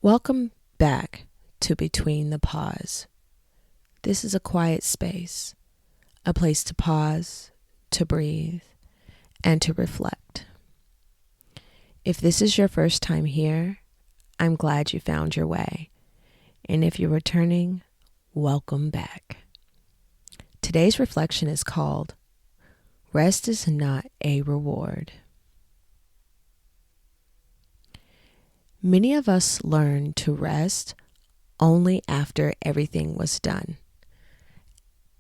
Welcome back to Between the Pause. This is a quiet space, a place to pause, to breathe, and to reflect. If this is your first time here, I'm glad you found your way. And if you're returning, welcome back. Today's reflection is called Rest is Not a Reward. Many of us learn to rest only after everything was done.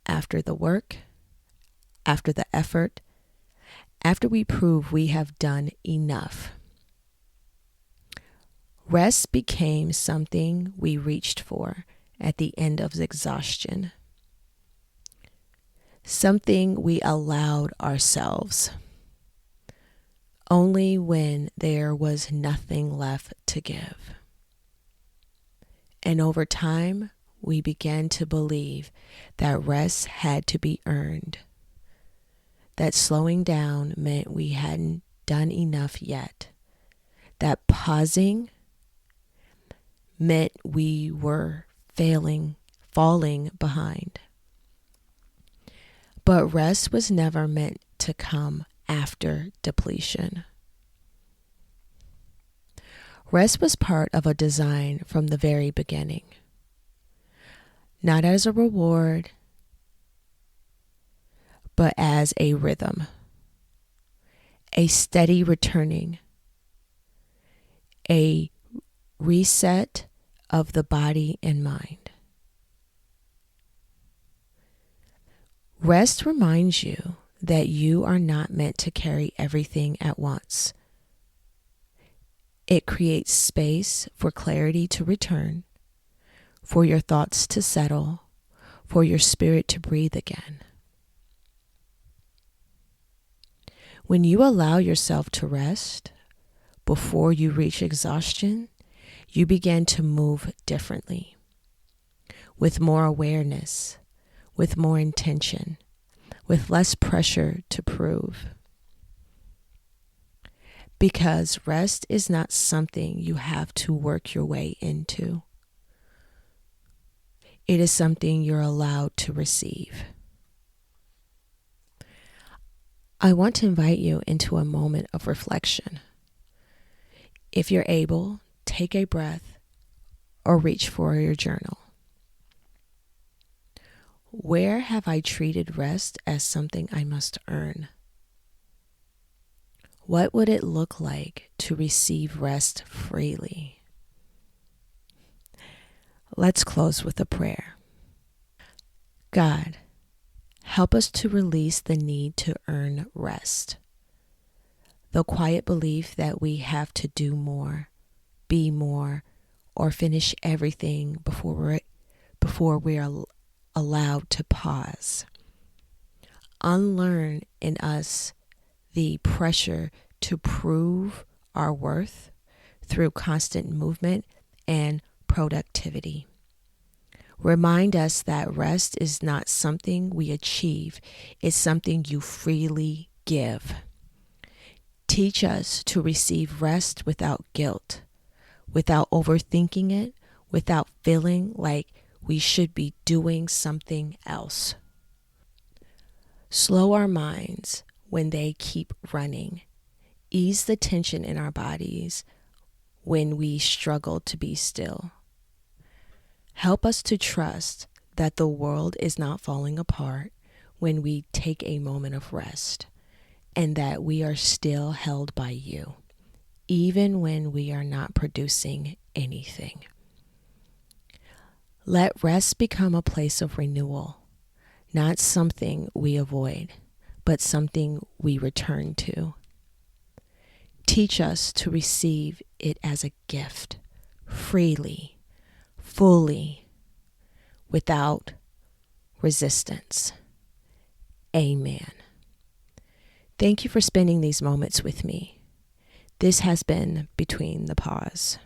After the work, after the effort, after we prove we have done enough. Rest became something we reached for at the end of exhaustion. Something we allowed ourselves. Only when there was nothing left to give. And over time, we began to believe that rest had to be earned. That slowing down meant we hadn't done enough yet. That pausing meant we were falling behind. But rest was never meant to come after depletion. Rest was part of a design from the very beginning. Not as a reward, but as a rhythm. A steady returning. A reset of the body and mind. Rest reminds you that you are not meant to carry everything at once. It creates space for clarity to return, for your thoughts to settle, for your spirit to breathe again. When you allow yourself to rest before you reach exhaustion, you begin to move differently, with more awareness, with more intention, with less pressure to prove. Because rest is not something you have to work your way into. It is something you're allowed to receive. I want to invite you into a moment of reflection. If you're able, take a breath or reach for your journal. Where have I treated rest as something I must earn? What would it look like to receive rest freely? Let's close with a prayer. God, help us to release the need to earn rest. The quiet belief that we have to do more, be more, or finish everything before we are allowed to pause. Unlearn in us the pressure to prove our worth through constant movement and productivity. Remind us that rest is not something we achieve, it's something you freely give. Teach us to receive rest without guilt, without overthinking it, without feeling like we should be doing something else. Slow our minds when they keep running. Ease the tension in our bodies when we struggle to be still. Help us to trust that the world is not falling apart when we take a moment of rest, and that we are still held by you, even when we are not producing anything. Let rest become a place of renewal, not something we avoid, but something we return to. Teach us to receive it as a gift, freely, fully, without resistance. Amen. Thank you for spending these moments with me. This has been Between the Pause.